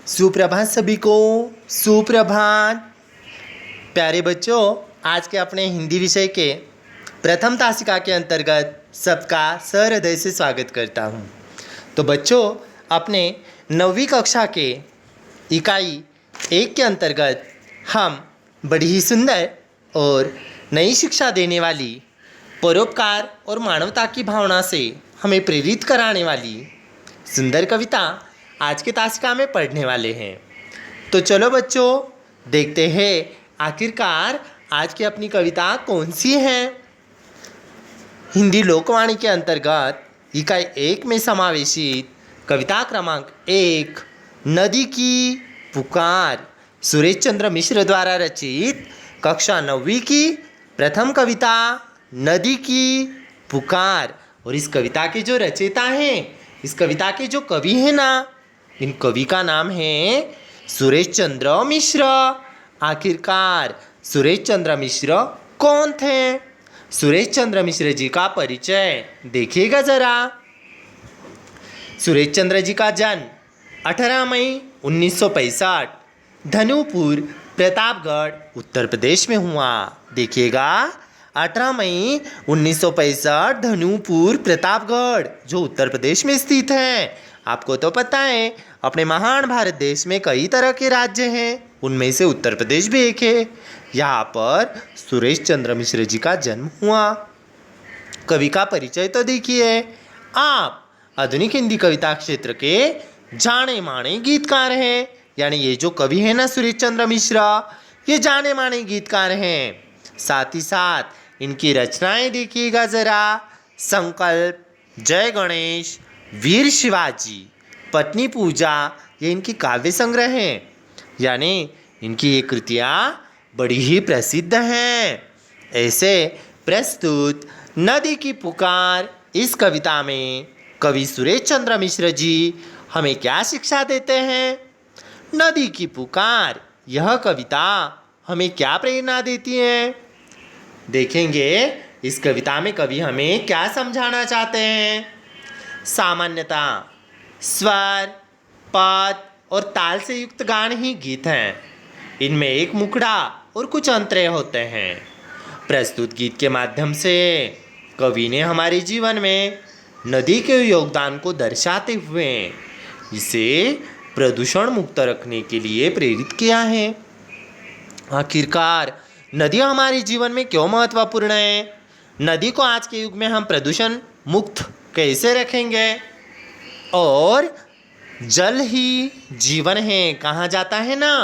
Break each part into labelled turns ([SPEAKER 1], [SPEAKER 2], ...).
[SPEAKER 1] सुप्रभात सभी को। सुप्रभात प्यारे बच्चों, आज के अपने हिंदी विषय के प्रथम तासिका के अंतर्गत सबका सहृदय से स्वागत करता हूँ। तो बच्चों, अपने 9वीं कक्षा के इकाई 1 के अंतर्गत हम बड़ी ही सुंदर और नई शिक्षा देने वाली, परोपकार और मानवता की भावना से हमें प्रेरित कराने वाली सुंदर कविता आज के तासिका में पढ़ने वाले हैं। तो चलो बच्चों, देखते हैं आखिरकार आज की अपनी कविता कौन सी है। हिंदी लोकवाणी के अंतर्गत इकाई 1 में समावेशित कविता क्रमांक 1 नदी की पुकार, सुरेश चंद्र मिश्र द्वारा रचित कक्षा 9वीं की प्रथम कविता नदी की पुकार। और इस कविता के जो रचयिता हैं, इस कविता के जो कवि हैं ना, इन कवि का नाम है सुरेश चंद्र मिश्र। आखिरकार सुरेश चंद्र मिश्र कौन थे? सुरेश चंद्र मिश्र जी का परिचय देखिएगा जरा। सुरेश चंद्र जी का जन्म 18 मई 1965 धनुपुर, प्रतापगढ़, उत्तर प्रदेश में हुआ। देखिएगा, 18 मई 1965 धनुपुर, प्रतापगढ़, जो उत्तर प्रदेश में स्थित है। आपको तो पता है, अपने महान भारत देश में कई तरह के राज्य हैं, उनमें से उत्तर प्रदेश भी एक है। यहाँ पर सुरेश चंद्र मिश्र जी का जन्म हुआ। कवि का परिचय तो देखिए आप। आधुनिक हिंदी कविता क्षेत्र के जाने माने गीतकार हैं। यानी ये जो कवि है ना सुरेश चंद्र मिश्र, ये जाने माने गीतकार हैं। साथ ही साथ इनकी रचनाएं देखिएगा जरा। संकल्प, जय गणेश, वीर शिवाजी, पत्नी पूजा, ये इनकी काव्य संग्रह हैं। यानी इनकी ये कृतियाँ बड़ी ही प्रसिद्ध हैं। ऐसे प्रस्तुत नदी की पुकार इस कविता में कवि सुरेश चंद्र मिश्र जी हमें क्या शिक्षा देते हैं? नदी की पुकार, यह कविता हमें क्या प्रेरणा देती है? देखेंगे इस कविता में कवि हमें क्या समझाना चाहते हैं। सामान्यतः स्वर, पद और ताल से युक्त गान ही गीत हैं। इनमें एक मुखड़ा और कुछ अंतरे होते हैं। प्रस्तुत गीत के माध्यम से कवि ने हमारे जीवन में नदी के योगदान को दर्शाते हुए इसे प्रदूषण मुक्त रखने के लिए प्रेरित किया है। आखिरकार नदी हमारे जीवन में क्यों महत्वपूर्ण है? नदी को आज के युग में हम प्रदूषण मुक्त कैसे रखेंगे? और जल ही जीवन है, कहा जाता है ना,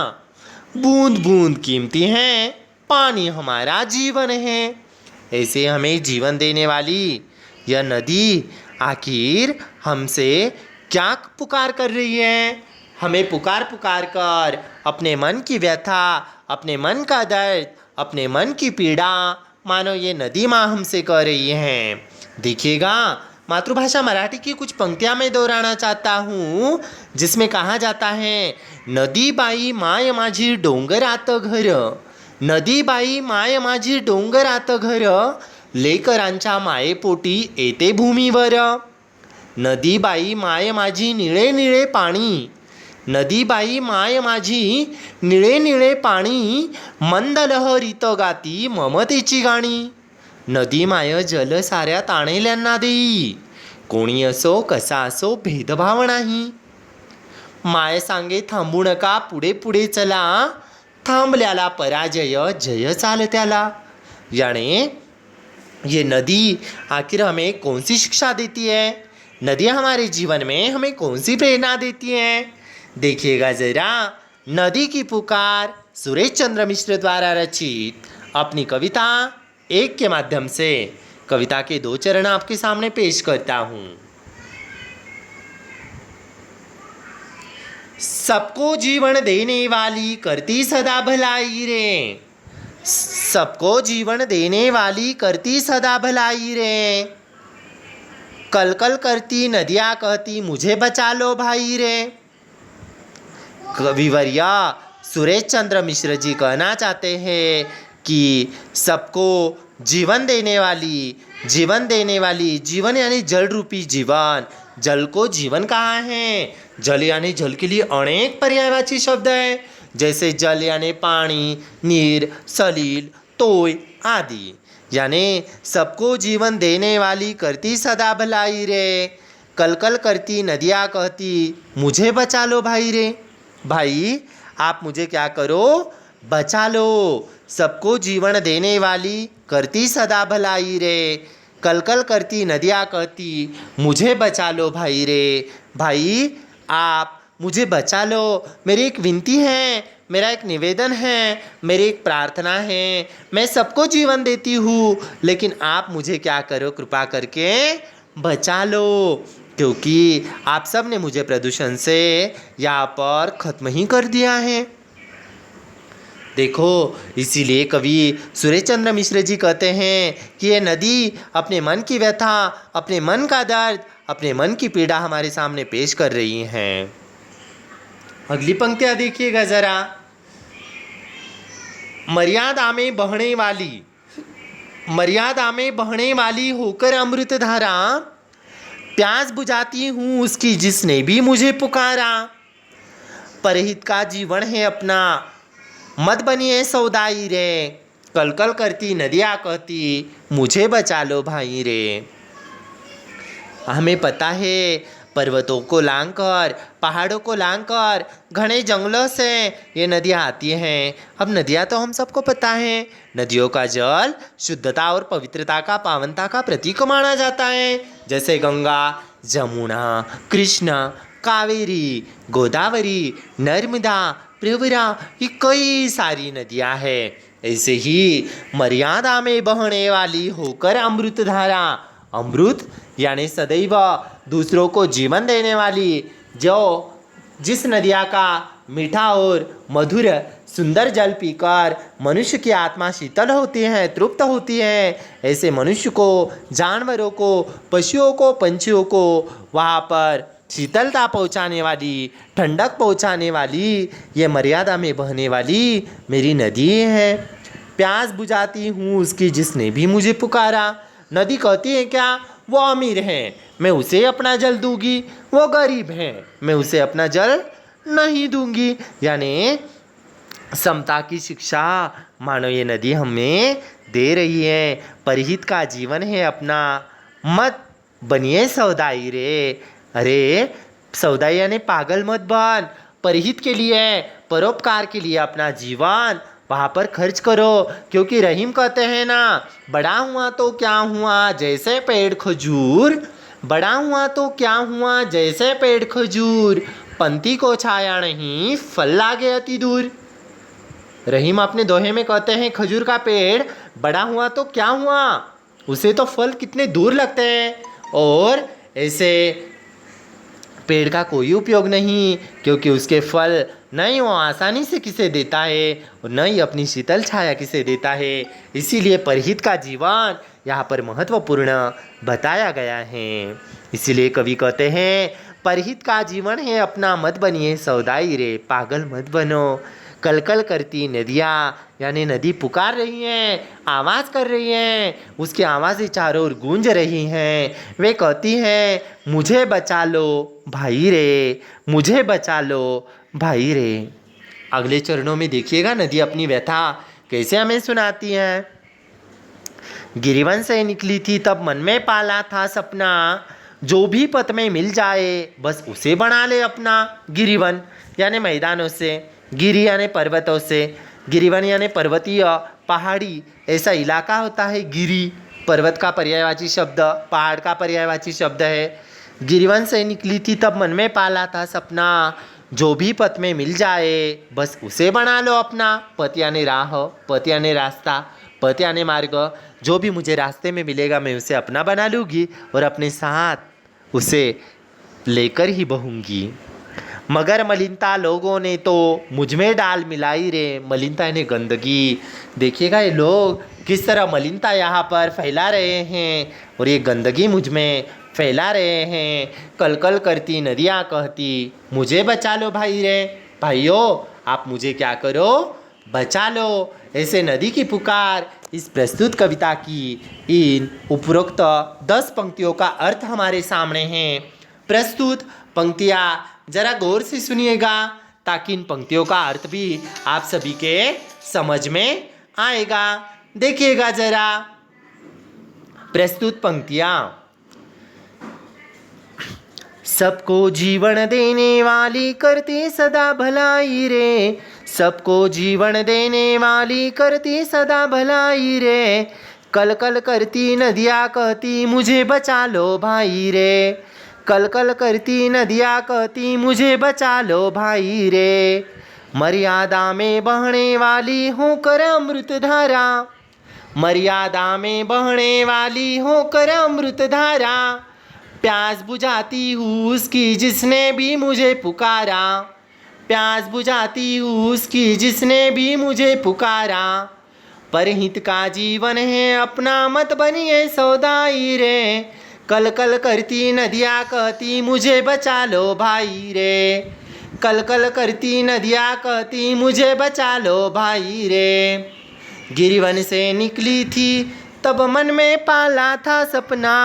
[SPEAKER 1] बूंद बूंद कीमती है, पानी हमारा जीवन है। ऐसे हमें जीवन देने वाली यह नदी आखिर हमसे क्या पुकार कर रही है? हमें पुकार पुकार कर अपने मन की व्यथा, अपने मन का दर्द, अपने मन की पीड़ा मानो ये नदी माँ हमसे कह रही है। देखिएगा, मातृभाषा मराठी की कुछ पंक्तियाँ मैं दोहराना चाहता हूँ, जिसमें कहा जाता है, नदी बाई माय माझी डोंगरात घर, नदी बाई माय माझी डोंगरात घर, लेकरांच्या मायेपोटी येते भूमीवर. नदी बाई माय माझी निळे निळे पाणी, नदी बाई माय माझी निळे निळे पाणी, मंद लहरीत गाती ममतेची गाणी. नदी माय जल साऱ्या ताणेल्यांना देई, कोणी असो कसा असो भेदभाव नाही. माय सांगे थांबू नका, पुढे पुढे चला, थांबल्याला पराजय जय चालत्याला. यानी ये नदी आखिर हमें कौन सी शिक्षा देती है? नदी हमारे जीवन में हमें कौन सी प्रेरणा देती है? देखिएगा जरा। नदी की पुकार सुरेश चंद्र मिश्र द्वारा रचित अपनी कविता 1 के माध्यम से कविता के 2 चरण आपके सामने पेश करता हूँ। सबको जीवन देने वाली करती सदा भलाई रे, सबको जीवन देने वाली करती सदा भलाई रे, कल कल करती नदियाँ कहती मुझे बचा लो भाई रे। कविवर्या सुरेश चंद्र मिश्र जी कहना चाहते हैं कि सबको जीवन देने वाली, जीवन यानी जल रूपी जीवन, जल को जीवन कहा है। जल यानी जल के लिए अनेक पर्यायवाची शब्द है, जैसे जल यानी पानी, नीर, सलील, तोय आदि। यानी सबको जीवन देने वाली करती सदा भलाई रे। कल कल करती नदियाँ कहती मुझे बचा लो भाई रे। भाई आप मुझे क्या करो, बचा लो। सबको जीवन देने वाली करती सदा भलाई रे। कल कल करती नदियाँ कहती मुझे बचा लो भाई रे। भाई आप मुझे बचा लो। मेरी एक विनती है, मेरा एक निवेदन है, मेरी एक प्रार्थना है। मैं सबको जीवन देती हूँ, लेकिन आप मुझे क्या करो, कृपा करके बचा लो, क्योंकि आप सब ने मुझे प्रदूषण से यहाँ पर खत्म ही कर दिया है। देखो, इसीलिए कवि सुरेश चंद्र मिश्र जी कहते हैं कि ये नदी अपने मन की व्यथा, अपने मन का दर्द, अपने मन की पीड़ा हमारे सामने पेश कर रही हैं। अगली पंक्तियाँ देखिएगा जरा। मर्यादा में बहने वाली होकर अमृत धारा, प्यास बुझाती हूँ उसकी जिसने भी मुझे पुकारा। परहित का जीवन है अपना, मत बनिए सौदाई रे। कल कल करती नदियाँ कहती मुझे बचा लो भाई रे। हमें पता है पर्वतों को लांघकर, पहाड़ों को लांघकर, घने जंगलों से ये नदियाँ आती हैं। अब नदियाँ तो हम सबको पता है, नदियों का जल शुद्धता और पवित्रता का, पावनता का प्रतीक माना जाता है। जैसे गंगा, जमुना, कृष्णा, कावेरी, गोदावरी, नर्मदा, प्रवरा, ये कई सारी नदियाँ हैं। ऐसे ही मर्यादा में बहने वाली होकर अमृत धारा, अमृत यानी सदैव दूसरों को जीवन देने वाली, जिस नदिया का मीठा और मधुर सुंदर जल पीकर मनुष्य की आत्मा शीतल होती है, तृप्त होती है, ऐसे मनुष्य को, जानवरों को, पशुओं को, पंछियों को वहाँ पर शीतलता पहुँचाने वाली, ठंडक पहुँचाने वाली ये मर्यादा में बहने वाली मेरी नदी है। प्यास बुझाती हूँ उसकी जिसने भी मुझे पुकारा। नदी कहती है क्या, वो अमीर है मैं उसे अपना जल दूंगी, वो गरीब है मैं उसे अपना जल नहीं दूंगी। यानी समता की शिक्षा मानो ये नदी हमें दे रही है। परहित का जीवन है अपना, मत बनिए सौदाई रे। अरे सौदाई यानी पागल मत बन। परहित के लिए, परोपकार के लिए अपना जीवन वहाँ पर खर्च करो, क्योंकि रहीम कहते हैं ना, बड़ा हुआ तो क्या हुआ जैसे पेड़ खजूर, बड़ा हुआ तो क्या हुआ जैसे पेड़ खजूर, पंक्ति को छाया नहीं फल लागे अति दूर। रहीम अपने दोहे में कहते हैं खजूर का पेड़ बड़ा हुआ तो क्या हुआ, उसे तो फल कितने दूर लगते हैं, और ऐसे पेड़ का कोई उपयोग नहीं, क्योंकि उसके फल न ही वो आसानी से किसे देता है और न ही अपनी शीतल छाया किसे देता है। इसीलिए परहित का जीवन यहाँ पर महत्वपूर्ण बताया गया है। इसीलिए कवि कहते हैं परहित का जीवन है अपना, मत बनिए सौदाई रे, पागल मत बनो। कल कल करती नदियाँ, यानी नदी पुकार रही हैं, आवाज़ कर रही हैं, उसकी आवाज़ें चारों ओर गूंज रही हैं। वे कहती हैं मुझे बचा लो भाई रे, मुझे बचा लो भाई रे। अगले चरणों में देखिएगा नदी अपनी व्यथा कैसे हमें सुनाती है। गिरिवन से निकली थी तब मन में पाला था सपना, जो भी पथ में मिल जाए बस उसे बना ले अपना। गिरिवन यानी मैदानों से, गिरी यानी पर्वतों से, गिरिवन यानी पर्वतीय, पहाड़ी ऐसा इलाका होता है। गिरी पर्वत का पर्यायवाची शब्द, पहाड़ का पर्यायवाची शब्द है। गिरिवन से निकली थी तब मन में पाला था सपना, जो भी पथ में मिल जाए बस उसे बना लो अपना। पथ यानी राह, पथ यानी रास्ता, पथ यानी मार्ग, जो भी मुझे रास्ते में मिलेगा मैं उसे अपना बना लूँगी और अपने साथ उसे लेकर ही बहूँगी। मगर मलिनता लोगों ने तो मुझ में डाल मिलाई रे। मलिनता यानी गंदगी। देखिएगा ये लोग किस तरह मलिनता यहाँ पर फैला रहे हैं और ये गंदगी मुझ में फैला रहे हैं। कल कल करती नदियाँ कहती मुझे बचा लो भाई रे। भाइयों आप मुझे क्या करो, बचा लो। ऐसे नदी की पुकार इस प्रस्तुत कविता की इन उपरोक्त 10 पंक्तियों का अर्थ हमारे सामने हैं। प्रस्तुत पंक्तियाँ जरा गौर से सुनिएगा ताकि इन पंक्तियों का अर्थ भी आप सभी के समझ में आएगा। देखिएगा जरा प्रस्तुत पंक्तियाँ। सबको जीवन देने वाली करती सदा भलाई रे, सबको जीवन देने वाली करती सदा भलाई रे, कल कल करती नदियाँ कहती मुझे बचा लो भाई रे, कल कल करती नदियाँ कहती मुझे बचा लो भाई रे, मर्यादा में बहने वाली होकर अमृत धारा, मर्यादा में बहने वाली होकर अमृत धारा, प्यास बुझाती हूँ उसकी जिसने भी मुझे पुकारा, प्यास बुझाती हूँ उसकी जिसने भी मुझे पुकारा, परहित का जीवन है अपना मत बनिए सौदाई रे, कल कल करती नदियाँ कहती मुझे बचा लो भाई रे, कल कल करती नदियाँ कहती मुझे बचा लो भाई रे, गिरिवन से निकली थी तब मन में पाला था सपना,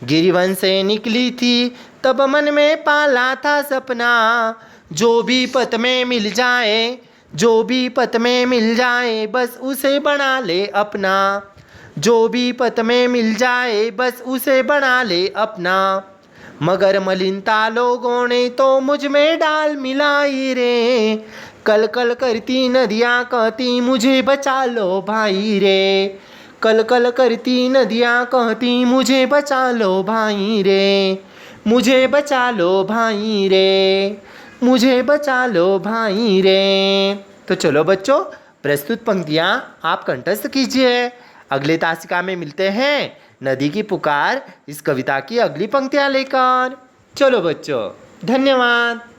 [SPEAKER 1] गिरिवन से निकली थी तब मन में पाला था सपना, जो भी पथ में मिल जाए, जो भी पथ में मिल जाए बस उसे बना ले अपना, जो भी पथ में मिल जाए बस उसे बना ले अपना, मगर मलिनता लोगों ने तो मुझ में डाल मिलाई रे, कल कल करती नदियाँ कहती मुझे बचा लो भाई रे, कल कल करती नदियाँ कहती मुझे बचा लो भाई रे, मुझे बचा लो भाई रे, मुझे बचा लो भाई रे। तो चलो बच्चों, प्रस्तुत पंक्तियाँ आप कंठस्थ कीजिए। अगले तासिका में मिलते हैं नदी की पुकार इस कविता की अगली पंक्तियाँ लेकर। चलो बच्चों, धन्यवाद।